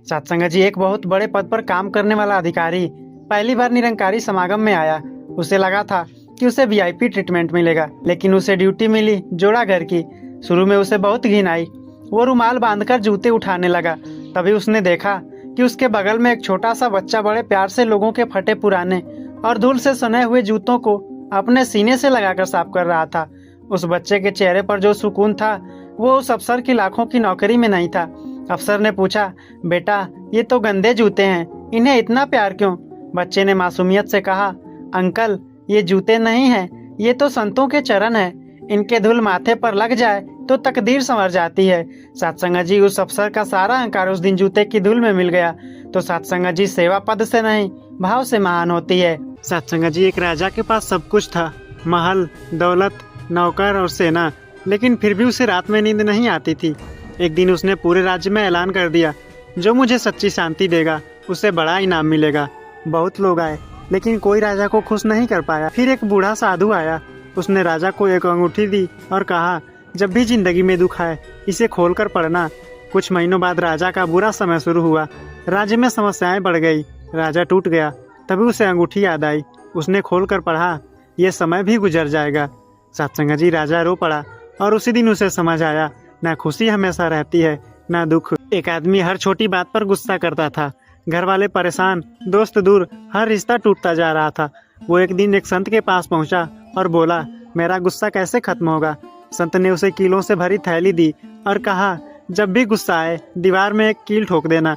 सत्संग जी एक बहुत बड़े पद पर काम करने वाला अधिकारी पहली बार निरंकारी समागम में आया। उसे लगा था कि उसे वीआईपी ट्रीटमेंट मिलेगा, लेकिन उसे ड्यूटी मिली जोड़ा घर की। शुरू में उसे बहुत घिन आई। वो रुमाल बांधकर जूते उठाने लगा। तभी उसने देखा कि उसके बगल में एक छोटा सा बच्चा बड़े प्यार से लोगों के फटे पुराने और धूल से सने हुए जूतों को अपने सीने से लगाकर साफ कर रहा था। उस बच्चे के चेहरे पर जो सुकून था वो उस अफसर की लाखों की नौकरी में नहीं था। अफसर ने पूछा, बेटा ये तो गंदे जूते हैं, इन्हें इतना प्यार क्यों? बच्चे ने मासूमियत से कहा, अंकल ये जूते नहीं हैं, ये तो संतों के चरण हैं। इनके धूल माथे पर लग जाए तो तकदीर संवर जाती है। सत्संग जी उस अफसर का सारा अहंकार उस दिन जूते की धूल में मिल गया। तो सत्संग जी सेवा पद से नहीं भाव से महान होती है। सत्संग जी एक राजा के पास सब कुछ था, महल, दौलत, नौकर और सेना, लेकिन फिर भी उसे रात में नींद नहीं आती थी। एक दिन उसने पूरे राज्य में ऐलान कर दिया, जो मुझे सच्ची शांति देगा उसे बड़ा इनाम मिलेगा। बहुत लोग आए लेकिन कोई राजा को खुश नहीं कर पाया। फिर एक बूढ़ा साधु आया। उसने राजा को एक अंगूठी दी और कहा, जब भी जिंदगी में दुख आए इसे खोलकर पढ़ना। कुछ महीनों बाद राजा का बुरा समय शुरू हुआ। राज्य में समस्याएं बढ़ गई। राजा टूट गया। तभी उसे अंगूठी याद आई। उसने खोलकर पढ़ा, यह समय भी गुजर जाएगा। सत्संग जी राजा रो पड़ा और उसी दिन उसे समझ आया, ना खुशी हमेशा रहती है ना दुख। एक आदमी हर छोटी बात पर गुस्सा करता था। घर वाले परेशान, दोस्त दूर, हर रिश्ता टूटता जा रहा था। वो एक दिन एक संत के पास पहुंचा और बोला, मेरा गुस्सा कैसे खत्म होगा? संत ने उसे कीलों से भरी थैली दी और कहा, जब भी गुस्सा आए दीवार में एक कील ठोक देना।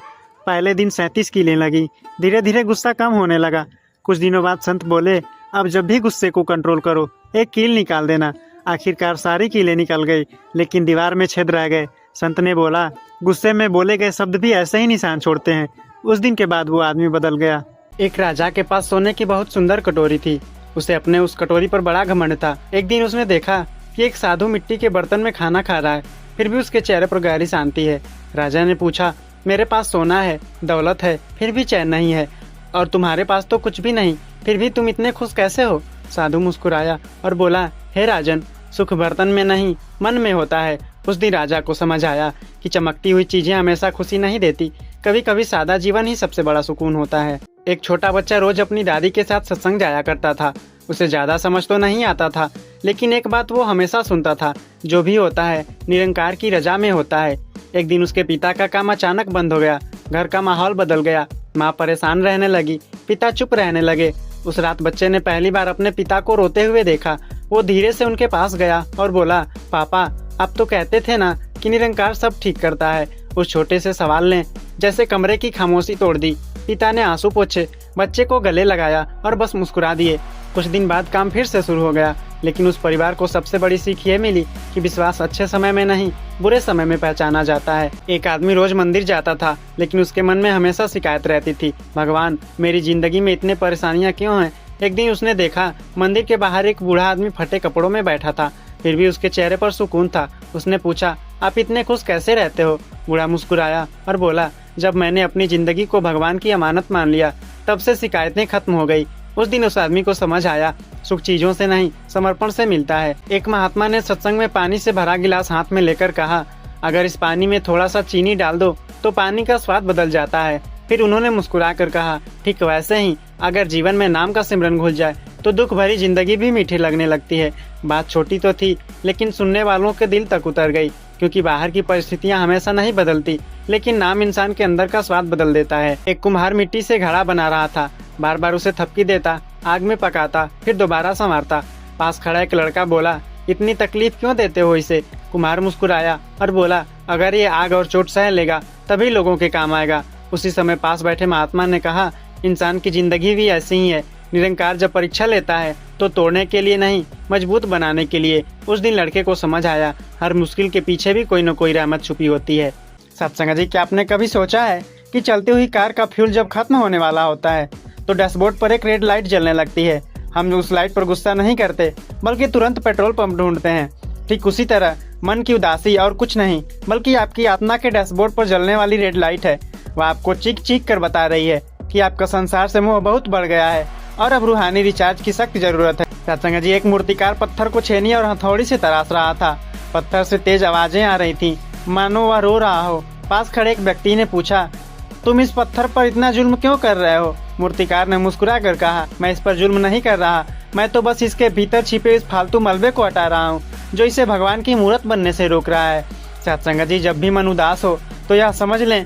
पहले दिन 37 कीलें लगी। धीरे धीरे गुस्सा कम होने लगा। कुछ दिनों बाद संत बोले, अब जब भी गुस्से को कंट्रोल करो एक कील निकाल देना। आखिरकार सारी कीलें निकल गई, लेकिन दीवार में छेद रह गए। संत ने बोला, गुस्से में बोले गए शब्द भी ऐसे ही निशान छोड़ते हैं। उस दिन के बाद वो आदमी बदल गया। एक राजा के पास सोने की बहुत सुंदर कटोरी थी। उसे अपने उस कटोरी पर बड़ा घमंड था। एक दिन उसने देखा कि एक साधु मिट्टी के बर्तन में खाना खा रहा है, फिर भी उसके चेहरे पर गहरी शांति है। राजा ने पूछा, मेरे पास सोना है, दौलत है, फिर भी चैन नहीं है, और तुम्हारे पास तो कुछ भी नहीं, फिर भी तुम इतने खुश कैसे हो? साधु मुस्कुराया और बोला, हे राजन, सुख बर्तन में नहीं मन में होता है। उस दिन राजा को समझ आया कि चमकती हुई चीजें हमेशा खुशी नहीं देती। कभी कभी सादा जीवन ही सबसे बड़ा सुकून होता है। एक छोटा बच्चा रोज अपनी दादी के साथ सत्संग जाया करता था। उसे ज्यादा समझ तो नहीं आता था, लेकिन एक बात वो हमेशा सुनता था, जो भी होता है निरंकार की रजा में होता है। एक दिन उसके पिता का काम अचानक बंद हो गया। घर का माहौल बदल गया। माँ परेशान रहने लगी, पिता चुप रहने लगे। उस रात बच्चे ने पहली बार अपने पिता को रोते हुए देखा। वो धीरे से उनके पास गया और बोला, पापा आप तो कहते थे ना कि निरंकार सब ठीक करता है। उस छोटे से सवाल ने जैसे कमरे की खामोशी तोड़ दी। पिता ने आंसू पोंछे, बच्चे को गले लगाया और बस मुस्कुरा दिए। कुछ दिन बाद काम फिर से शुरू हो गया, लेकिन उस परिवार को सबसे बड़ी सीख ये मिली कि विश्वास अच्छे समय में नहीं बुरे समय में पहचाना जाता है। एक आदमी रोज मंदिर जाता था, लेकिन उसके मन में हमेशा शिकायत रहती थी, भगवान मेरी जिंदगी में इतने परेशानियां क्यों हैं? एक दिन उसने देखा मंदिर के बाहर एक बूढ़ा आदमी फटे कपड़ों में बैठा था, फिर भी उसके चेहरे पर सुकून था। उसने पूछा, आप इतने खुश कैसे रहते हो? बूढ़ा मुस्कुराया और बोला, जब मैंने अपनी जिंदगी को भगवान की अमानत मान लिया तब से शिकायतें खत्म हो गई। उस दिन उस आदमी को समझ आया, सुख चीजों से नहीं समर्पण से मिलता है। एक महात्मा ने सत्संग में पानी से भरा गिलास हाथ में लेकर कहा, अगर इस पानी में थोड़ा सा चीनी डाल दो तो पानी का स्वाद बदल जाता है। फिर उन्होंने मुस्कुरा कर कहा, ठीक वैसे ही अगर जीवन में नाम का सिमरन घुल जाए तो दुख भरी जिंदगी भी मीठी लगने लगती है। बात छोटी तो थी, लेकिन सुनने वालों के दिल तक उतर गई, क्योंकि बाहर की परिस्थितियां हमेशा नहीं बदलती, लेकिन नाम इंसान के अंदर का स्वाद बदल देता है। एक कुम्हार मिट्टी से घड़ा बना रहा था। बार बार उसे थपकी देता, आग में पकाता, फिर दोबारा संवारता। पास खड़ा एक लड़का बोला, इतनी तकलीफ क्यों देते हो इसे? कुम्हार मुस्कुराया और बोला, अगर ये आग और चोट सह लेगा तभी लोगों के काम आएगा। उसी समय पास बैठे महात्मा ने कहा, इंसान की जिंदगी भी ऐसी ही है। निरंकार जब परीक्षा लेता है तो तोड़ने के लिए नहीं, मजबूत बनाने के लिए। उस दिन लड़के को समझ आया, हर मुश्किल के पीछे भी कोई न कोई रहमत छुपी होती है। सत्संग जी, क्या आपने कभी सोचा है कि चलती हुई कार का फ्यूल जब खत्म होने वाला होता है तो डैशबोर्ड पर एक रेड लाइट जलने लगती है। हम उस लाइट पर गुस्सा नहीं करते, बल्कि तुरंत पेट्रोल पंप ढूंढते हैं। ठीक उसी तरह मन की उदासी और कुछ नहीं, बल्कि आपकी आत्मा के डैशबोर्ड पर जलने वाली रेड लाइट है। वह आपको चीख चीख कर बता रही है कि आपका संसार से मोह बहुत बढ़ गया है और अब रूहानी रिचार्ज की सख्त जरूरत है। सत्संग जी, एक मूर्तिकार पत्थर को छेनी और हथौड़ी से तराश रहा था। पत्थर से तेज आवाजें आ रही थी, मानो वह रो रहा हो। पास खड़े एक व्यक्ति ने पूछा, तुम इस पत्थर पर इतना जुल्म क्यों कर रहे हो? मूर्तिकार ने मुस्कुरा कर कहा, मैं इस पर जुल्म नहीं कर रहा, मैं तो बस इसके भीतर छिपे इस फालतू मलबे को हटा रहा हूँ जो इसे भगवान की मूर्त बनने से रोक रहा है। सत्संग जी, जब भी मन उदास हो तो यह समझ लें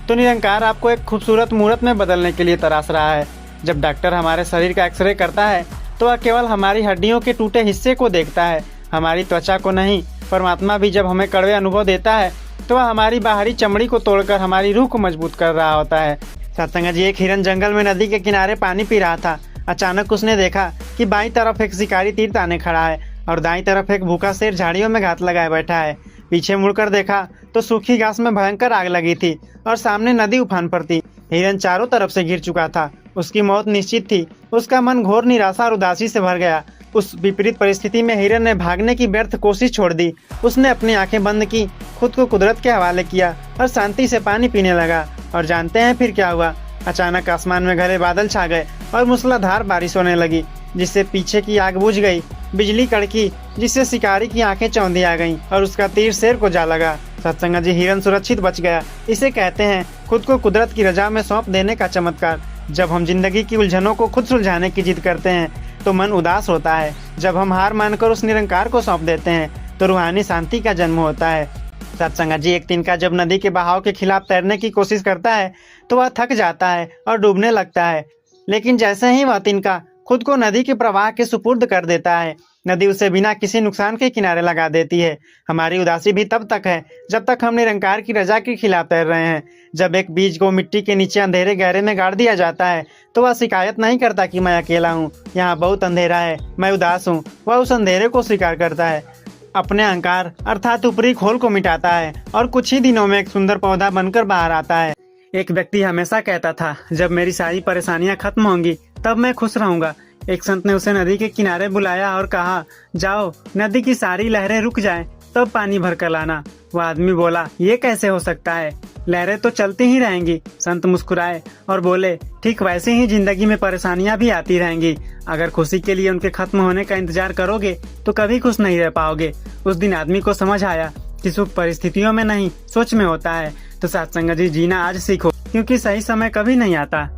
तो निरंकार आपको एक खूबसूरत मूर्त में बदलने के लिए तराश रहा है। जब डॉक्टर हमारे शरीर का एक्सरे करता है तो वह केवल हमारी हड्डियों के टूटे हिस्से को देखता है, हमारी त्वचा को नहीं। परमात्मा भी जब हमें कड़वे अनुभव देता है तो वह हमारी बाहरी चमड़ी को तोड़कर हमारी रूह को मजबूत कर रहा होता है। सत्संग जी, एक हिरन जंगल में नदी के किनारे पानी पी रहा था। अचानक उसने देखा कि बाईं तरफ एक शिकारी तीर ताने खड़ा है और दाईं तरफ एक भूखा शेर झाड़ियों में घात लगाए बैठा है। पीछे मुड़कर देखा तो सूखी घास में भयंकर आग लगी थी और सामने नदी उफान पर थी। हिरन चारों तरफ से घिर चुका था, उसकी मौत निश्चित थी। उसका मन घोर निराशा और उदासी से भर गया। उस विपरीत परिस्थिति में हिरन ने भागने की व्यर्थ कोशिश छोड़ दी। उसने अपनी आंखें बंद की, खुद को कुदरत के हवाले किया और शांति से पानी पीने लगा। और जानते हैं फिर क्या हुआ? अचानक आसमान में घने बादल छा गए और मूसलाधार बारिश होने लगी, जिससे पीछे की आग बुझ गई। बिजली कड़की, जिससे शिकारी की आंखें चौंधी आ गईं और उसका तीर शेर को जा लगा। सत्संग जी, हिरन सुरक्षित बच गया। इसे कहते हैं खुद को कुदरत की रजा में सौंप देने का चमत्कार। जब हम जिंदगी की उलझनों को खुद सुलझाने की जिद करते हैं तो मन उदास होता है। जब हम हार मानकर उस निरंकार को सौंप देते हैं तो रूहानी शांति का जन्म होता है। सत्संग जी, एक तिनका जब नदी के बहाव के खिलाफ तैरने की कोशिश करता है तो वह थक जाता है और डूबने लगता है। लेकिन जैसे ही वह तिनका खुद को नदी के प्रवाह के सुपुर्द कर देता है, नदी उसे बिना किसी नुकसान के किनारे लगा देती है। हमारी उदासी भी तब तक है जब तक हम निरंकार की रजा के खिलाफ तैर रहे हैं। जब एक बीज को मिट्टी के नीचे अंधेरे गहरे में गाड़ दिया जाता है तो वह शिकायत नहीं करता कि मैं अकेला हूँ, यहाँ बहुत अंधेरा है, मैं उदास हूँ। वह उस अंधेरे को स्वीकार करता है, अपने अहंकार अर्थात ऊपरी खोल को मिटाता है और कुछ ही दिनों में एक सुंदर पौधा बनकर बाहर आता है। एक व्यक्ति हमेशा कहता था, जब मेरी सारी परेशानियां खत्म होंगी तब मैं खुश रहूंगा। एक संत ने उसे नदी के किनारे बुलाया और कहा, जाओ नदी की सारी लहरें रुक जाएं, तब पानी भर कर लाना। वह आदमी बोला, ये कैसे हो सकता है, लहरें तो चलती ही रहेंगी। संत मुस्कुराए और बोले, ठीक वैसे ही जिंदगी में परेशानियां भी आती रहेंगी। अगर खुशी के लिए उनके खत्म होने का इंतजार करोगे तो कभी खुश नहीं रह पाओगे। उस दिन आदमी को समझ आया कि सुख परिस्थितियों में नहीं, सोच में होता है। तो सत्संग जी, जीना आज सीखो, क्योंकि सही समय कभी नहीं आता।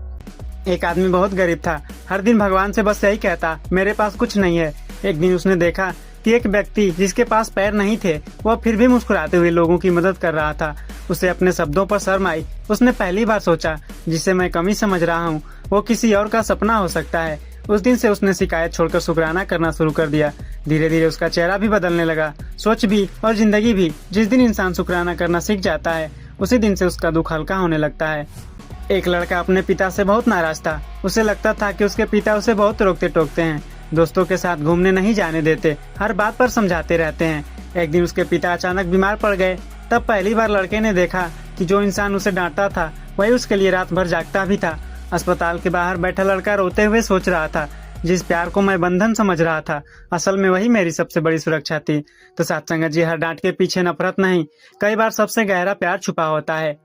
एक आदमी बहुत गरीब था, हर दिन भगवान से बस यही कहता, मेरे पास कुछ नहीं है। एक दिन उसने देखा कि एक व्यक्ति जिसके पास पैर नहीं थे वह फिर भी मुस्कुराते हुए लोगों की मदद कर रहा था। उसे अपने शब्दों पर शर्म आई। उसने पहली बार सोचा, जिसे मैं कमी समझ रहा हूँ वो किसी और का सपना हो सकता है। उस दिन से उसने शिकायत छोड़कर शुक्राना करना शुरू कर दिया। धीरे धीरे उसका चेहरा भी बदलने लगा, सोच भी और जिंदगी भी। जिस दिन इंसान शुक्राना करना सीख जाता है उसी दिन से उसका दुख हल्का होने लगता है। एक लड़का अपने पिता से बहुत नाराज था। उसे लगता था कि उसके पिता उसे बहुत रोकते टोकते हैं, दोस्तों के साथ घूमने नहीं जाने देते, हर बात पर समझाते रहते हैं। एक दिन उसके पिता अचानक बीमार पड़ गए। तब पहली बार लड़के ने देखा कि जो इंसान उसे डांटता था वही उसके लिए रात भर जागता भी था। अस्पताल के बाहर बैठा लड़का रोते हुए सोच रहा था, जिस प्यार को मैं बंधन समझ रहा था असल में वही मेरी सबसे बड़ी सुरक्षा थी। तो सत्संग जी, हर डांट के पीछे नफरत नहीं, कई बार सबसे गहरा प्यार छुपा होता है।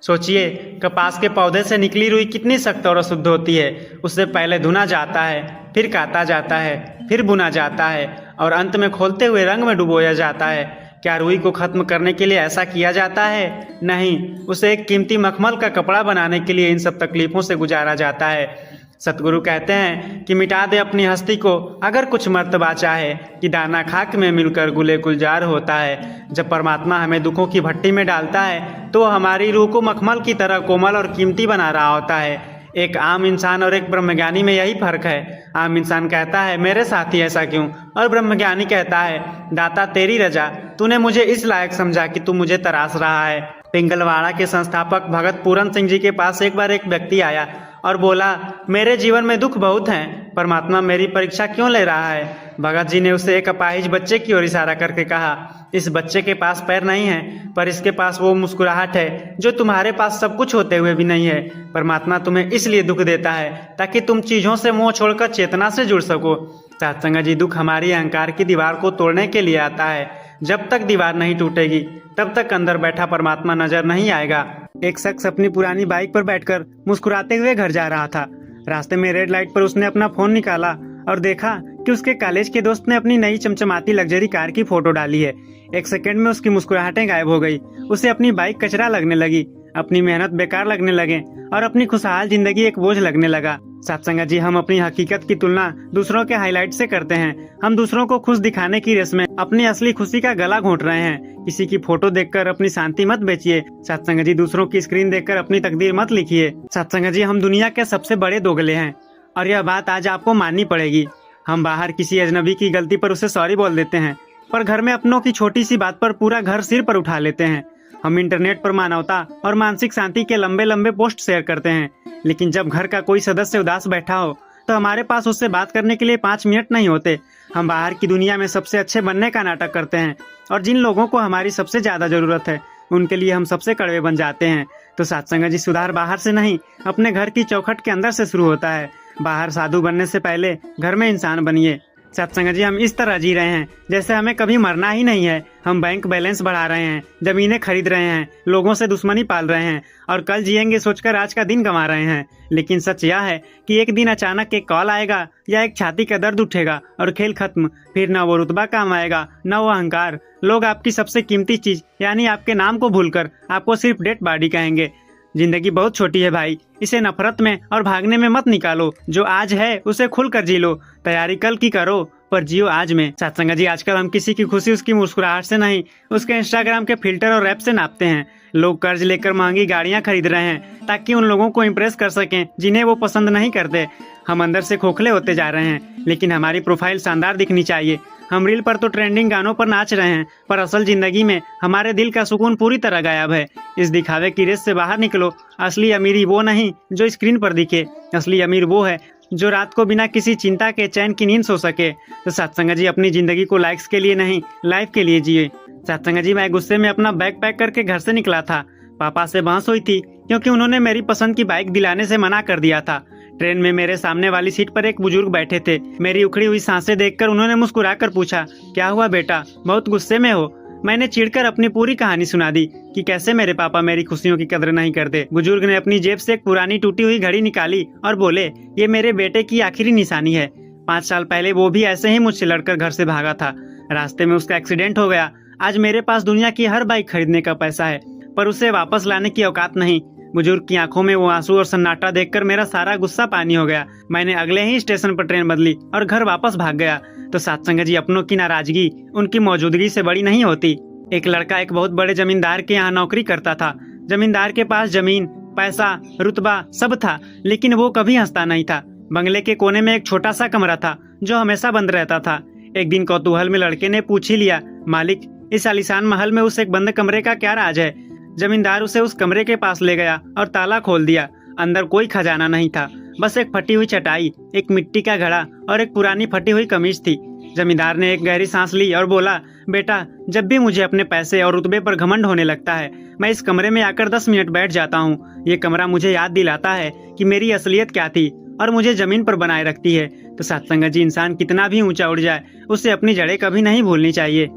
सोचिए, कपास के पौधे से निकली रुई कितनी सख्त और अशुद्ध होती है। उससे पहले धुना जाता है, फिर काता जाता है, फिर बुना जाता है और अंत में खोलते हुए रंग में डुबोया जाता है। क्या रुई को खत्म करने के लिए ऐसा किया जाता है? नहीं, उसे एक कीमती मखमल का कपड़ा बनाने के लिए इन सब तकलीफों से गुजारा जाता है। सतगुरु कहते हैं कि मिटा दे अपनी हस्ती को अगर कुछ मर्तबा चाहे, कि दाना खाक में मिलकर गुले गुलजार होता है। जब परमात्मा हमें दुखों की भट्टी में डालता है तो हमारी रूह को मखमल की तरह कोमल और कीमती बना रहा होता है। एक आम इंसान और एक ब्रह्मज्ञानी में यही फर्क है। आम इंसान कहता है, मेरे साथ ही ऐसा क्यों, और ब्रह्मज्ञानी कहता है, दाता तेरी रजा, तूने मुझे इस लायक समझा कि तू मुझे तराश रहा है। पिंगलवाड़ा के संस्थापक भगत पूरन सिंह जी के पास एक बार एक व्यक्ति आया और बोला, मेरे जीवन में दुख बहुत हैं, परमात्मा मेरी परीक्षा क्यों ले रहा है? भगत जी ने उसे एक अपाहिज बच्चे की ओर इशारा करके कहा, इस बच्चे के पास पैर नहीं है, पर इसके पास वो मुस्कुराहट है जो तुम्हारे पास सब कुछ होते हुए भी नहीं है। परमात्मा तुम्हें इसलिए दुख देता है ताकि तुम चीजों से मोह छोड़कर चेतना से जुड़ सको। सत्संग जी, दुख हमारी अहंकार की दीवार को तोड़ने के लिए आता है। जब तक दीवार नहीं टूटेगी तब तक अंदर बैठा परमात्मा नजर नहीं आएगा। एक शख्स अपनी पुरानी बाइक पर बैठकर मुस्कुराते हुए घर जा रहा था। रास्ते में रेड लाइट पर उसने अपना फोन निकाला और देखा कि उसके कॉलेज के दोस्त ने अपनी नई चमचमाती लग्जरी कार की फोटो डाली है। एक सेकंड में उसकी मुस्कुराहटें गायब हो गई। उसे अपनी बाइक कचरा लगने लगी। अपनी मेहनत बेकार लगने लगे और अपनी खुशहाल जिंदगी एक बोझ लगने लगा। सत्संगत जी, हम अपनी हकीकत की तुलना दूसरों के हाईलाइट से करते हैं। हम दूसरों को खुश दिखाने की रेस में अपनी असली खुशी का गला घोंट रहे हैं। किसी की फोटो देखकर अपनी शांति मत बेचिए। सत्संगत जी, दूसरों की स्क्रीन देखकर अपनी तकदीर मत लिखिए। सत्संगत जी, हम दुनिया के सबसे बड़े दोगले हैं और यह बात आज आपको माननी पड़ेगी। हम बाहर किसी अजनबी की गलती पर उसे सॉरी बोल देते हैं, पर घर में अपनों की छोटी सी बात पर पूरा घर सिर पर उठा लेते हैं। हम इंटरनेट पर मानवता और मानसिक शांति के लंबे लंबे पोस्ट शेयर करते हैं, लेकिन जब घर का कोई सदस्य उदास बैठा हो तो हमारे पास उससे बात करने के लिए 5 मिनट नहीं होते। हम बाहर की दुनिया में सबसे अच्छे बनने का नाटक करते हैं और जिन लोगों को हमारी सबसे ज्यादा जरूरत है उनके लिए हम सबसे कड़वे बन जाते हैं। तो सत्संग जी, सुधार बाहर से नहीं, अपने घर की चौखट के अंदर से शुरू होता है। बाहर साधु बनने से पहले घर में इंसान बनिए। सत्संग जी, हम इस तरह जी रहे हैं जैसे हमें कभी मरना ही नहीं है। हम बैंक बैलेंस बढ़ा रहे हैं, जमीनें खरीद रहे हैं, लोगों से दुश्मनी पाल रहे हैं और कल जिएंगे सोचकर आज का दिन गंवा रहे हैं। लेकिन सच यह है कि एक दिन अचानक एक कॉल आएगा या एक छाती का दर्द उठेगा और खेल खत्म। फिर न वो रुतबा काम आएगा, न वो अहंकार। लोग आपकी सबसे कीमती चीज यानी आपके नाम को भूलकर आपको सिर्फ डेड बॉडी कहेंगे। जिंदगी बहुत छोटी है भाई, इसे नफरत में और भागने में मत निकालो। जो आज है उसे खुलकर जी लो। तैयारी कल की करो पर जियो आज में। सत्संग जी, आजकल हम किसी की खुशी उसकी मुस्कुराहट से नहीं, उसके इंस्टाग्राम के फिल्टर और रैप से नापते हैं। लोग कर्ज लेकर महंगी गाड़ियां खरीद रहे हैं ताकि उन लोगों को इम्प्रेस कर सकें जिन्हें वो पसंद नहीं करते। हम अंदर से खोखले होते जा रहे हैं, लेकिन हमारी प्रोफाइल शानदार दिखनी चाहिए। हम रील पर तो ट्रेंडिंग गानों पर नाच रहे हैं, पर असल जिंदगी में हमारे दिल का सुकून पूरी तरह गायब है। इस दिखावे की रेस से बाहर निकलो। असली अमीरी वो नहीं जो स्क्रीन पर दिखे, असली अमीर वो है जो रात को बिना किसी चिंता के चैन की नींद सो सके। तो सत्संग जी, अपनी जिंदगी को लाइक्स के लिए नहीं, लाइफ के लिए जिए। सत्संग जी, मैं गुस्से में अपना बैग पैक करके घर से निकला था। पापा से बहस हुई थी क्योंकि उन्होंने मेरी पसंद की बाइक दिलाने से मना कर दिया था। ट्रेन में मेरे सामने वाली सीट पर एक बुजुर्ग बैठे थे। मेरी उखड़ी हुई सांसें देखकर उन्होंने मुस्कुराकर पूछा, क्या हुआ बेटा, बहुत गुस्से में हो? मैंने चिढ़कर अपनी पूरी कहानी सुना दी कि कैसे मेरे पापा मेरी खुशियों की कदर नहीं करते। बुजुर्ग ने अपनी जेब से एक पुरानी टूटी हुई घड़ी निकाली और बोले, ये मेरे बेटे की आखिरी निशानी है। 5 साल पहले वो भी ऐसे ही मुझसे लड़कर घर से भागा था। रास्ते में उसका एक्सीडेंट हो गया। आज मेरे पास दुनिया की हर बाइक खरीदने का पैसा है, पर उसे वापस लाने की औकात नहीं। बुजुर्ग की आंखों में वो आंसू और सन्नाटा देखकर मेरा सारा गुस्सा पानी हो गया। मैंने अगले ही स्टेशन पर ट्रेन बदली और घर वापस भाग गया। तो सत्संग जी, अपनों की नाराजगी उनकी मौजूदगी से बड़ी नहीं होती। एक लड़का एक बहुत बड़े जमींदार के यहाँ नौकरी करता था। जमींदार के पास जमीन, पैसा, रुतबा सब था, लेकिन वो कभी हंसता नहीं था। बंगले के कोने में एक छोटा सा कमरा था जो हमेशा बंद रहता था। एक दिन कौतूहल में लड़के ने पूछ ही लिया, मालिक, इस आलीशान महल में उस एक बंद कमरे का क्या राज है? जमींदार उसे उस कमरे के पास ले गया और ताला खोल दिया। अंदर कोई खजाना नहीं था, बस एक फटी हुई चटाई, एक मिट्टी का घड़ा और एक पुरानी फटी हुई कमीज थी। जमींदार ने एक गहरी सांस ली और बोला, बेटा, जब भी मुझे अपने पैसे और रुतबे पर घमंड होने लगता है, मैं इस कमरे में आकर 10 मिनट बैठ जाता हूँ। ये कमरा मुझे याद दिलाता है कि मेरी असलियत क्या थी और मुझे जमीन पर बनाए रखती है। तो सत्संग जी, इंसान कितना भी ऊंचा उड़ जाए, उसे अपनी जड़ें कभी नहीं भूलनी चाहिए।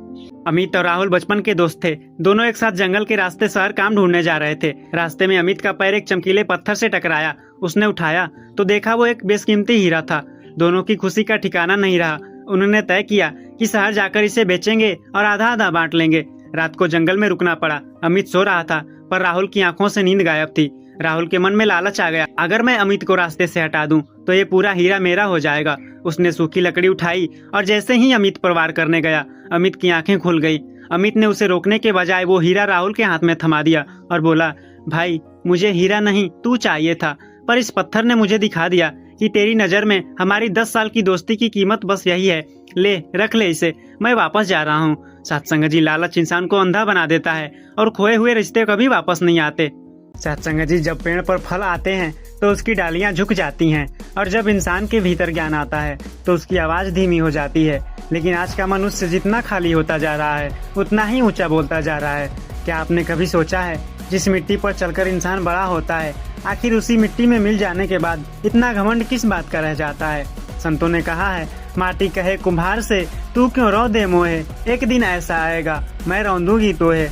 अमित और राहुल बचपन के दोस्त थे। दोनों एक साथ जंगल के रास्ते शहर काम ढूंढने जा रहे थे। रास्ते में अमित का पैर एक चमकीले पत्थर से टकराया। उसने उठाया तो देखा वो एक बेशकीमती हीरा था। दोनों की खुशी का ठिकाना नहीं रहा। उन्होंने तय किया कि शहर जाकर इसे बेचेंगे और आधा आधा बांट लेंगे। रात को जंगल में रुकना पड़ा। अमित सो रहा था, पर राहुल की आंखों से नींद गायब थी। राहुल के मन में लालच आ गया, अगर मैं अमित को रास्ते से हटा दूं तो ये पूरा हीरा मेरा हो जाएगा। उसने सूखी लकड़ी उठाई और जैसे ही अमित पर वार करने गया, अमित की आंखें खुल गई। अमित ने उसे रोकने के बजाय वो हीरा राहुल के हाथ में थमा दिया और बोला, भाई, मुझे हीरा नहीं तू चाहिए था, पर इस पत्थर ने मुझे दिखा दिया कि तेरी नजर में हमारी 10 साल की दोस्ती की कीमत बस यही है। ले, रख ले इसे, मैं वापस जा रहा हूँ। सत्संग जी, लालच इंसान को अंधा बना देता है और खोए हुए रिश्ते कभी वापस नहीं आते। सत्संग जी, जब पेड़ पर फल आते हैं तो उसकी डालियां झुक जाती हैं, और जब इंसान के भीतर ज्ञान आता है तो उसकी आवाज धीमी हो जाती है। लेकिन आज का मनुष्य जितना खाली होता जा रहा है उतना ही ऊंचा बोलता जा रहा है। क्या आपने कभी सोचा है, जिस मिट्टी पर चलकर इंसान बड़ा होता है, आखिर उसी मिट्टी में मिल जाने के बाद इतना घमंड किस बात का रह जाता है? संतों ने कहा है, माटी कहे कुम्हार से, तू क्यों रो दे मोहे, एक दिन ऐसा आएगा मैं रौंदूंगी तोहे।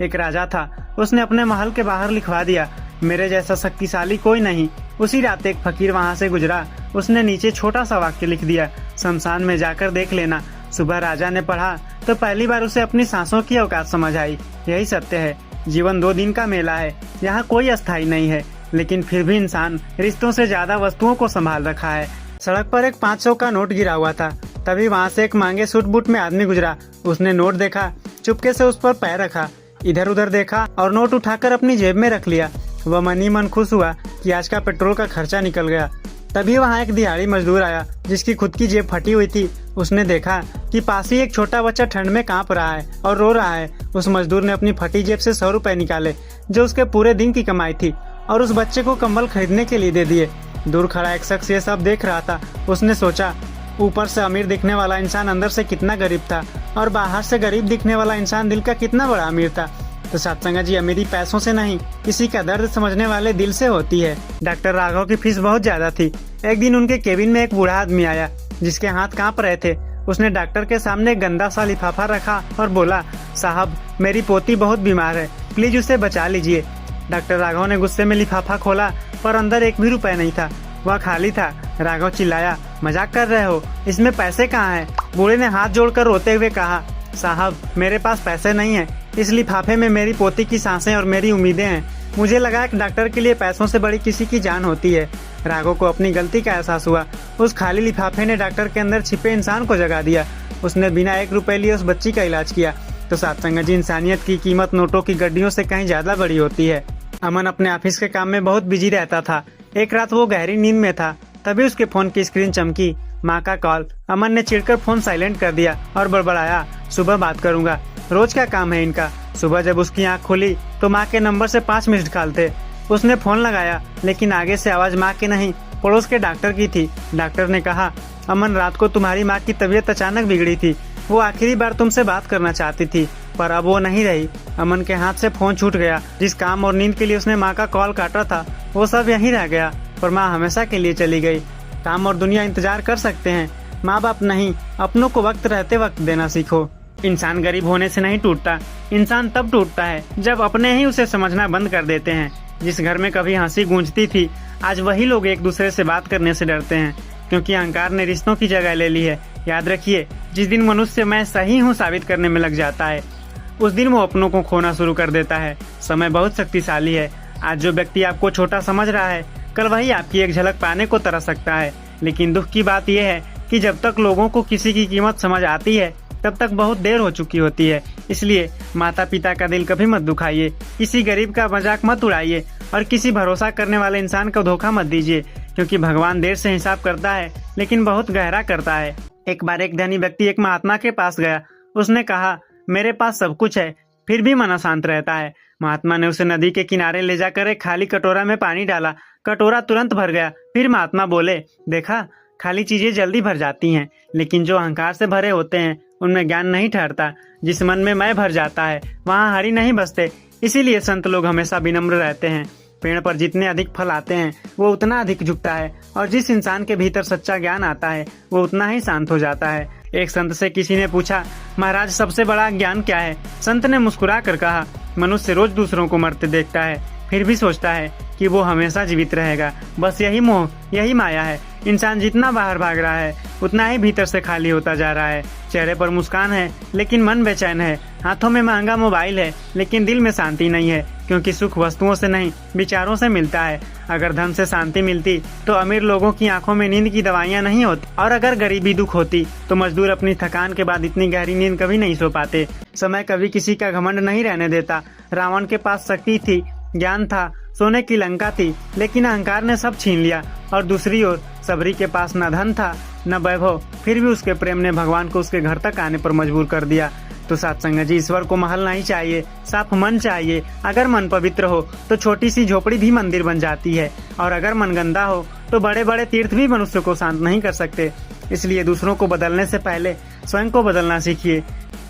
एक राजा था, उसने अपने महल के बाहर लिखवा दिया, मेरे जैसा शक्तिशाली कोई नहीं। उसी रात एक फकीर वहाँ से गुजरा। उसने नीचे छोटा सा वाक्य लिख दिया, शमशान में जाकर देख लेना। सुबह राजा ने पढ़ा तो पहली बार उसे अपनी सांसों की औकात समझ आई। यही सत्य है जीवन 2 दिन का मेला है, यहाँ कोई अस्थाई नहीं है, लेकिन फिर भी इंसान रिश्तों से ज्यादा वस्तुओं को संभाल रखा है। सड़क पर एक 500 का नोट गिरा हुआ था, तभी वहाँ से एक मांगे सूट बूट में आदमी गुजरा। उसने नोट देखा, चुपके से उस पर पैर रखा, इधर उधर देखा और नोट उठाकर अपनी जेब में रख लिया। वह मन ही मन खुश हुआ कि आज का पेट्रोल का खर्चा निकल गया। तभी वहाँ एक दिहाड़ी मजदूर आया जिसकी खुद की जेब फटी हुई थी। उसने देखा कि पास ही एक छोटा बच्चा ठंड में कांप रहा है और रो रहा है। उस मजदूर ने अपनी फटी जेब से 100 रुपए निकाले जो उसके पूरे दिन की कमाई थी और उस बच्चे को कंबल खरीदने के लिए दे दिए। दूर खड़ा एक शख्स ये सब देख रहा था। उसने सोचा, ऊपर से अमीर दिखने वाला इंसान अंदर से कितना गरीब था और बाहर से गरीब दिखने वाला इंसान दिल का कितना बड़ा अमीर था। तो सत्संग जी, अमीरी पैसों से नहीं, किसी का दर्द समझने वाले दिल से होती है। डॉक्टर राघव की फीस बहुत ज्यादा थी। एक दिन उनके केबिन में एक बूढ़ा आदमी आया जिसके हाथ कांप रहे थे। उसने डॉक्टर के सामने एक गंदा सा लिफाफा रखा और बोला, साहब मेरी पोती बहुत बीमार है, प्लीज उसे बचा लीजिए। डॉक्टर राघव ने गुस्से में लिफाफा खोला पर अंदर 1 भी रुपए नहीं था, वह खाली था। राघव चिल्लाया, मजाक कर रहे हो, इसमें पैसे कहाँ हैं? बूढ़े ने हाथ जोड़कर रोते हुए कहा, साहब मेरे पास पैसे नहीं है, इस लिफाफे में मेरी पोती की सांसें और मेरी उम्मीदें हैं। मुझे लगा एक डॉक्टर के लिए पैसों से बड़ी किसी की जान होती है। राघव को अपनी गलती का एहसास हुआ। उस खाली लिफाफे ने डॉक्टर के अंदर छिपे इंसान को जगा दिया। उसने बिना 1 रुपए लिए उस बच्ची का इलाज किया। तो सत्संग जी, इंसानियत की कीमत नोटों की गड्डियों से कहीं ज्यादा बड़ी होती है। अमन अपने ऑफिस के काम में बहुत बिजी रहता था। एक रात वो गहरी नींद में था, तभी उसके फोन की स्क्रीन चमकी, माँ का कॉल। अमन ने चिढ़कर फोन साइलेंट कर दिया और बड़बड़ाया, सुबह बात करूंगा, रोज का काम है इनका। सुबह जब उसकी आंख खुली तो माँ के नंबर से 5 मिस्ड कॉल थे। उसने फोन लगाया, लेकिन आगे से आवाज माँ की नहीं, पड़ोस के डॉक्टर की थी। डॉक्टर ने कहा, अमन रात को तुम्हारी माँ की तबीयत अचानक बिगड़ी थी, वो आखिरी बार तुमसे बात करना चाहती थी, पर अब वो नहीं रही। अमन के हाथ से फोन छूट गया। जिस काम और नींद के लिए उसने माँ का कॉल काटा था वो सब यहीं रह गया, पर माँ हमेशा के लिए चली गई। काम और दुनिया इंतजार कर सकते हैं, माँ बाप नहीं। अपनों को वक्त रहते वक्त देना सीखो। इंसान गरीब होने से नहीं टूटता, इंसान तब टूटता है जब अपने ही उसे समझना बंद कर देते हैं। जिस घर में कभी हंसी गूंजती थी, आज वही लोग एक दूसरे से बात करने से डरते हैं, क्योंकि अहंकार ने रिश्तों की जगह ले ली है। याद रखिए, जिस दिन मनुष्य मैं सही हूँ साबित करने में लग जाता है, उस दिन वो अपनों को खोना शुरू कर देता है। समय बहुत शक्तिशाली है। आज जो व्यक्ति आपको छोटा समझ रहा है, कल वही आपकी एक झलक पाने को तरस सकता है। लेकिन दुख की बात यह है कि जब तक लोगों को किसी की कीमत समझ आती है, तब तक बहुत देर हो चुकी होती है। इसलिए माता पिता का दिल कभी मत दुखाइए, किसी गरीब का मजाक मत उड़ाइए और किसी भरोसा करने वाले इंसान को धोखा मत दीजिए, क्योंकि भगवान देर से हिसाब करता है लेकिन बहुत गहरा करता है। एक बार एक धनी व्यक्ति एक महात्मा के पास गया। उसने कहा, मेरे पास सब कुछ है, फिर भी मन अशांत रहता है। महात्मा ने उसे नदी के किनारे ले जाकर एक खाली कटोरा में पानी डाला। कटोरा तुरंत भर गया। फिर महात्मा बोले, देखा, खाली चीजें जल्दी भर जाती हैं, लेकिन जो अहंकार से भरे होते हैं उनमें ज्ञान नहीं ठहरता। जिस मन में मैं भर जाता है वहाँ हरि नहीं बसते। इसीलिए संत लोग हमेशा विनम्र रहते हैं। पेड़ पर जितने अधिक फल आते हैं वो उतना अधिक झुकता है, और जिस इंसान के भीतर सच्चा ज्ञान आता है वो उतना ही शांत हो जाता है। एक संत से किसी ने पूछा, महाराज सबसे बड़ा ज्ञान क्या है? संत ने मुस्कुरा कर कहा, मनुष्य रोज दूसरों को मरते देखता है, फिर भी सोचता है कि वो हमेशा जीवित रहेगा। बस यही मोह, यही माया है। इंसान जितना बाहर भाग रहा है उतना ही भीतर से खाली होता जा रहा है। चेहरे पर मुस्कान है लेकिन मन बेचैन है। हाथों में महंगा मोबाइल है लेकिन दिल में शांति नहीं है, क्योंकि सुख वस्तुओं से नहीं विचारों से मिलता है। अगर धन से शांति मिलती तो अमीर लोगों की आंखों में नींद की दवाइयां नहीं होती, और अगर गरीबी दुख होती तो मजदूर अपनी थकान के बाद इतनी गहरी नींद कभी नहीं सो पाते। समय कभी किसी का घमंड नहीं रहने देता। रावण के पास शक्ति थी, ज्ञान था, सोने की लंका थी, लेकिन अहंकार ने सब छीन लिया। और दूसरी ओर सबरी के पास न धन था न वैभव, फिर भी उसके प्रेम ने भगवान को उसके घर तक आने पर मजबूर कर दिया। तो सत्संग जी, ईश्वर को महल नहीं चाहिए, साफ मन चाहिए। अगर मन पवित्र हो तो छोटी सी झोपड़ी भी मंदिर बन जाती है, और अगर मन गंदा हो तो बड़े बड़े तीर्थ भी मनुष्य को शांत नहीं कर सकते। इसलिए दूसरों को बदलने से पहले स्वयं को बदलना सीखिए,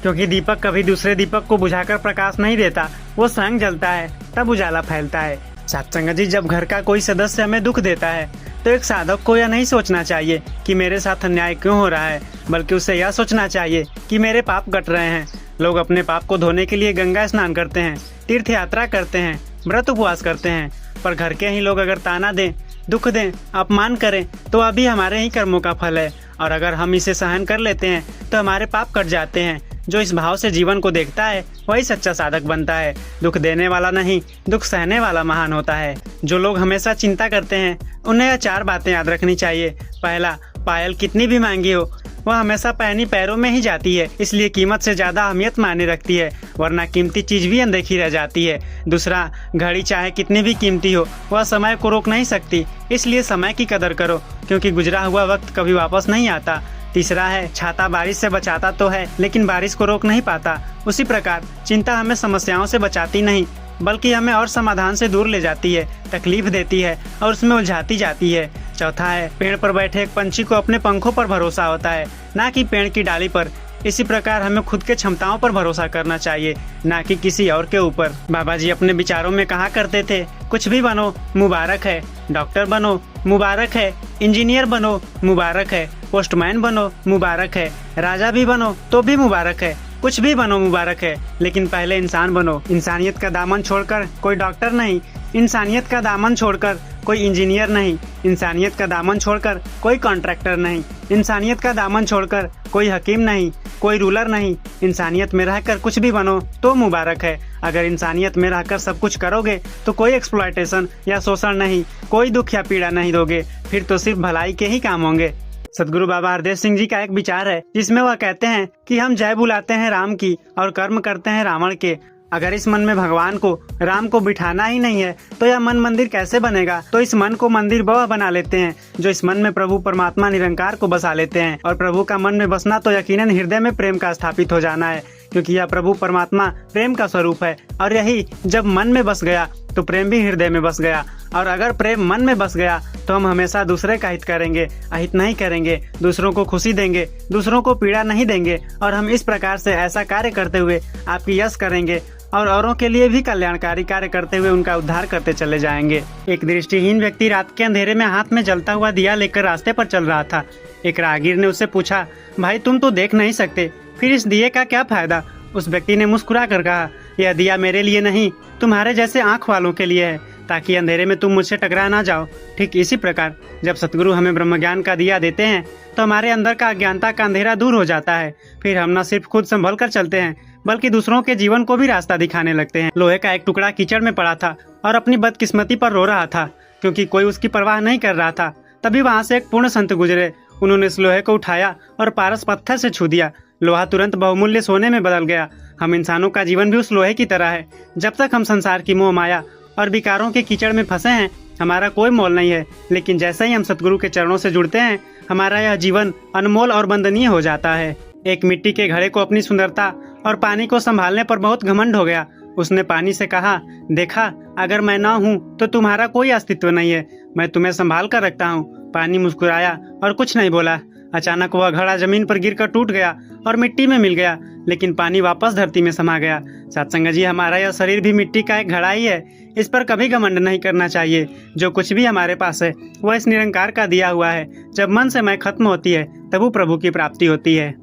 क्योंकि दीपक कभी दूसरे दीपक को बुझाकर प्रकाश नहीं देता, वो स्वयं जलता है तब उजाला फैलता है। सत्संग जी, जब घर का कोई सदस्य हमें दुख देता है तो एक साधक को यह नहीं सोचना चाहिए कि मेरे साथ अन्याय क्यों हो रहा है, बल्कि उसे यह सोचना चाहिए कि मेरे पाप कट रहे हैं। लोग अपने पाप को धोने के लिए गंगा स्नान करते हैं, तीर्थ यात्रा करते हैं, व्रत उपवास करते हैं, पर घर के ही लोग अगर ताना दें, दुख दें, अपमान करें तो अभी हमारे ही कर्मों का फल है। और अगर हम इसे सहन कर लेते हैं तो हमारे पाप कट जाते हैं। जो इस भाव से जीवन को देखता है वही सच्चा साधक बनता है। दुख देने वाला नहीं, दुख सहने वाला महान होता है। जो लोग हमेशा चिंता करते हैं उन्हें यह 4 बातें याद रखनी चाहिए। पहला, पायल कितनी भी महंगी हो वह हमेशा पहनी पैरों में ही जाती है, इसलिए कीमत से ज्यादा अहमियत मायने रखती है, वरना कीमती चीज भी अनदेखी रह जाती है। दूसरा, घड़ी चाहे कितनी भी कीमती हो वह समय को रोक नहीं सकती, इसलिए समय की कदर करो, क्योंकि गुजरा हुआ वक्त कभी वापस नहीं आता। तीसरा है, छाता बारिश से बचाता तो है लेकिन बारिश को रोक नहीं पाता। उसी प्रकार चिंता हमें समस्याओं से बचाती नहीं बल्कि हमें और समाधान से दूर ले जाती है, तकलीफ देती है और उसमें उलझाती जाती है। चौथा है, पेड़ पर बैठे एक पंछी को अपने पंखों पर भरोसा होता है, ना कि पेड़ की डाली पर। इसी प्रकार हमें खुद के क्षमताओं पर भरोसा करना चाहिए, ना कि किसी और के ऊपर। बाबा जी अपने विचारों में कहा करते थे, कुछ भी बनो मुबारक है, डॉक्टर बनो मुबारक है, इंजीनियर बनो मुबारक है, पोस्टमैन बनो मुबारक है, राजा भी बनो तो भी मुबारक है, कुछ भी बनो मुबारक है, लेकिन पहले इंसान बनो। इंसानियत का दामन छोड़कर कोई डॉक्टर नहीं, इंसानियत का दामन छोड़कर कोई इंजीनियर नहीं, इंसानियत का दामन छोड़कर कोई कॉन्ट्रैक्टर नहीं, इंसानियत का दामन छोड़कर कोई हकीम नहीं, कोई रूलर नहीं। इंसानियत में रहकर कुछ भी बनो तो मुबारक है। अगर इंसानियत में रहकर सब कुछ करोगे तो कोई एक्सप्लॉयटेशन या शोषण नहीं, कोई दुख या पीड़ा नहीं दोगे, फिर तो सिर्फ भलाई के ही काम होंगे। सदगुरु बाबा हरदेव सिंह जी का एक विचार है जिसमें वह कहते हैं कि हम जय बुलाते हैं राम की और कर्म करते हैं रावण के। अगर इस मन में भगवान को, राम को बिठाना ही नहीं है तो यह मन मंदिर कैसे बनेगा। तो इस मन को मंदिर वह बना लेते हैं जो इस मन में प्रभु परमात्मा निरंकार को बसा लेते हैं। और प्रभु का मन में बसना तो यकीनन हृदय में प्रेम का स्थापित हो जाना है, क्योंकि यह प्रभु परमात्मा प्रेम का स्वरूप है। और यही जब मन में बस गया तो प्रेम भी हृदय में बस गया। और अगर प्रेम मन में बस गया तो हम हमेशा दूसरे का हित करेंगे, अहित नहीं करेंगे, दूसरों को खुशी देंगे, दूसरों को पीड़ा नहीं देंगे। और हम इस प्रकार से ऐसा कार्य करते हुए आपकी यश करेंगे और औरों के लिए भी कल्याणकारी कार्य करते हुए उनका उद्धार करते चले जाएंगे। एक दृष्टिहीन व्यक्ति रात के अंधेरे में हाथ में जलता हुआ दिया लेकर रास्ते पर चल रहा था। एक राहगीर ने उससे पूछा, भाई तुम तो देख नहीं सकते, फिर इस दिए का क्या फायदा। उस व्यक्ति ने मुस्कुरा कर कहा, यह दिया मेरे लिए नहीं, तुम्हारे जैसे आँख वालों के लिए है, ताकि अंधेरे में तुम मुझसे टकरा ना जाओ। ठीक इसी प्रकार जब सतगुरु हमें ब्रह्म ज्ञान का दिया देते हैं तो हमारे अंदर का अज्ञानता का अंधेरा दूर हो जाता है। फिर हम न सिर्फ खुद संभल कर चलते हैं बल्कि दूसरों के जीवन को भी रास्ता दिखाने लगते हैं। लोहे का एक टुकड़ा कीचड़ में पड़ा था और अपनी बदकिस्मती पर रो रहा था, क्योंकि कोई उसकी परवाह नहीं कर रहा था। तभी वहाँ से एक पूर्ण संत गुजरे। उन्होंने इस लोहे को उठाया और पारस पत्थर से छू दिया। लोहा तुरंत बहुमूल्य सोने में बदल गया। हम इंसानों का जीवन भी उस लोहे की तरह है। जब तक हम संसार की मोह माया और विकारों के कीचड़ में फंसे हैं हमारा कोई मोल नहीं है, लेकिन जैसे ही हम सतगुरु के चरणों से जुड़ते हैं हमारा यह जीवन अनमोल और वंदनीय हो जाता है। एक मिट्टी के घड़े को अपनी सुंदरता और पानी को संभालने पर बहुत घमंड हो गया। उसने पानी से कहा, देखा अगर मैं ना हूँ तो तुम्हारा कोई अस्तित्व नहीं है, मैं तुम्हें संभाल कर रखता हूँ। पानी मुस्कुराया और कुछ नहीं बोला। अचानक वह घड़ा जमीन पर गिरकर टूट गया और मिट्टी में मिल गया, लेकिन पानी वापस धरती में समा गया। सत्संग जी, हमारा यह शरीर भी मिट्टी का एक घड़ा ही है। इस पर कभी घमंड नहीं करना चाहिए। जो कुछ भी हमारे पास है वह इस निरंकार का दिया हुआ है। जब मन से मैं खत्म होती है तब वो प्रभु की प्राप्ति होती है।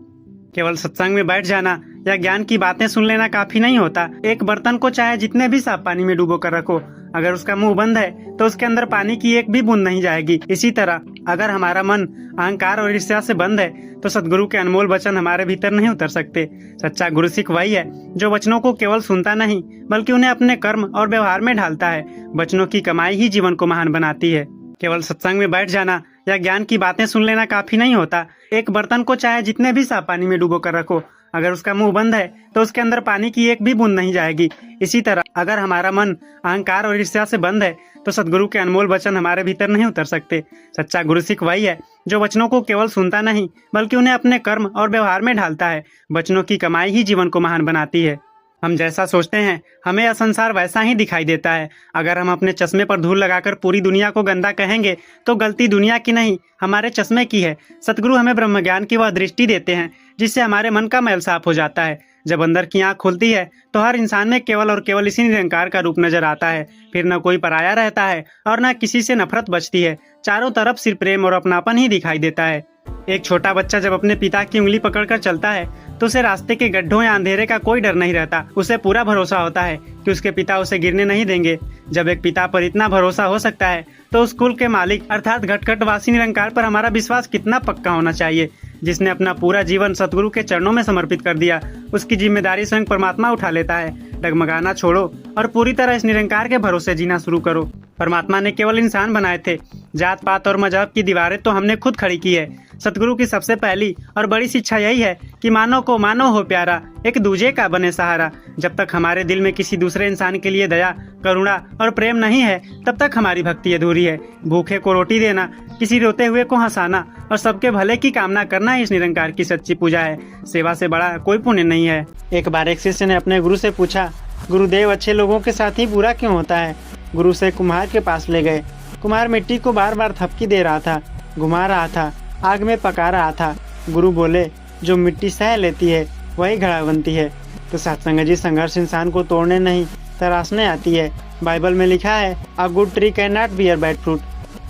केवल सत्संग में बैठ जाना या ज्ञान की बातें सुन लेना काफी नहीं होता। एक बर्तन को चाहे जितने भी साफ पानी में डूबो कर रखो, अगर उसका मुंह बंद है तो उसके अंदर पानी की एक भी बूंद नहीं जाएगी। इसी तरह अगर हमारा मन अहंकार और ईर्ष्या से बंद है तो सदगुरु के अनमोल वचन हमारे भीतर नहीं उतर सकते। सच्चा गुरु सिख वही है जो वचनों को केवल सुनता नहीं बल्कि उन्हें अपने कर्म और व्यवहार में ढालता है। वचनों की कमाई ही जीवन को महान बनाती है। केवल सत्संग में बैठ जाना या ज्ञान की बातें सुन लेना काफी नहीं होता। एक बर्तन को चाहे जितने भी साफ पानी में डूबो कर रखो, अगर उसका मुंह बंद है तो उसके अंदर पानी की एक भी बूंद नहीं जाएगी। इसी तरह अगर हमारा मन अहंकार और ईर्ष्या से बंद है तो सदगुरु के अनमोल वचन हमारे भीतर नहीं उतर सकते। सच्चा गुरु सिख वही है जो वचनों को केवल सुनता नहीं बल्कि उन्हें अपने कर्म और व्यवहार में ढालता है। वचनों की कमाई ही जीवन को महान बनाती है। हम जैसा सोचते हैं हमें यह संसार वैसा ही दिखाई देता है। अगर हम अपने चश्मे पर धूल लगाकर पूरी दुनिया को गंदा कहेंगे तो गलती दुनिया की नहीं, हमारे चश्मे की है। सतगुरु हमें ब्रह्म ज्ञान की वह दृष्टि देते हैं जिससे हमारे मन का मैल साफ हो जाता है। जब अंदर की आँख खुलती है तो हर इंसान में केवल और केवल इसी निरंकार का रूप नजर आता है। फिर न कोई पराया रहता है और न किसी से नफरत बचती है। चारों तरफ सिर्फ प्रेम और अपनापन ही दिखाई देता है। एक छोटा बच्चा जब अपने पिता की उंगली पकड़कर चलता है तो उसे रास्ते के गड्ढों या अंधेरे का कोई डर नहीं रहता। उसे पूरा भरोसा होता है कि उसके पिता उसे गिरने नहीं देंगे। जब एक पिता पर इतना भरोसा हो सकता है तो उस कुल के मालिक अर्थात घटघटवासी निरंकार पर हमारा विश्वास कितना पक्का होना चाहिए। जिसने अपना पूरा जीवन सतगुरु के चरणों में समर्पित कर दिया, उसकी जिम्मेदारी स्वयं परमात्मा उठा लेता है। डगमगाना छोड़ो और पूरी तरह इस निरंकार के भरोसे जीना शुरू करो। परमात्मा ने केवल इंसान बनाए थे, जात पात और मजहब की दीवारें तो हमने खुद खड़ी की है। सतगुरु की सबसे पहली और बड़ी शिक्षा यही है कि मानव को मानव हो प्यारा, एक दूजे का बने सहारा। जब तक हमारे दिल में किसी दूसरे इंसान के लिए दया, करुणा और प्रेम नहीं है, तब तक हमारी भक्ति अधूरी है। भूखे को रोटी देना, किसी रोते हुए को हंसाना और सबके भले की कामना करना इस निरंकार की सच्ची पूजा है। सेवा से बड़ा कोई पुण्य नहीं है। एक बार एक शिष्य ने अपने गुरु से पूछा, गुरुदेव, अच्छे लोगों के साथ ही बुरा क्यों होता है? गुरु से कुम्हार के पास ले गए। कुम्हार मिट्टी को बार बार थपकी दे रहा था, घुमा रहा था, आग में पका रहा था। गुरु बोले, जो मिट्टी सह लेती है वही घड़ा बनती है। तो सत्संग जी, संघर्ष इंसान को तोड़ने नहीं तराशने आती है। बाइबल में लिखा है, a good tree can not bear bad fruit,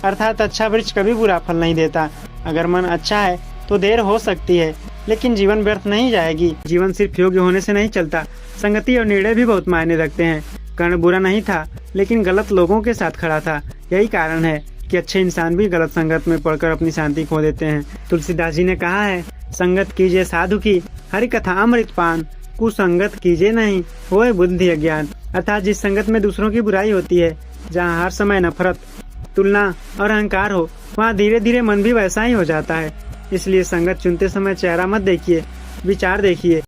अर्थात अच्छा वृक्ष कभी बुरा फल नहीं देता। अगर मन अच्छा है तो देर हो सकती है, लेकिन जीवन व्यर्थ नहीं जाएगी। जीवन सिर्फ योग्य होने से नहीं चलता, संगति और निर्णय भी बहुत मायने रखते हैं। कर्ण बुरा नहीं था, लेकिन गलत लोगों के साथ खड़ा था। यही कारण है कि अच्छे इंसान भी गलत संगत में पड़कर अपनी शांति खो देते हैं। तुलसीदास जी ने कहा है, संगत कीजिए साधु की, हरि कथा अमृत पान, कुसंगत कीजिए नहीं, होए बुद्धि अज्ञान। अर्थात जिस संगत में दूसरों की बुराई होती है, जहाँ हर समय नफरत, तुलना और अहंकार हो, वहाँ धीरे धीरे मन भी वैसा ही हो जाता है। इसलिए संगत चुनते समय चेहरा मत देखिए, विचार देखिए।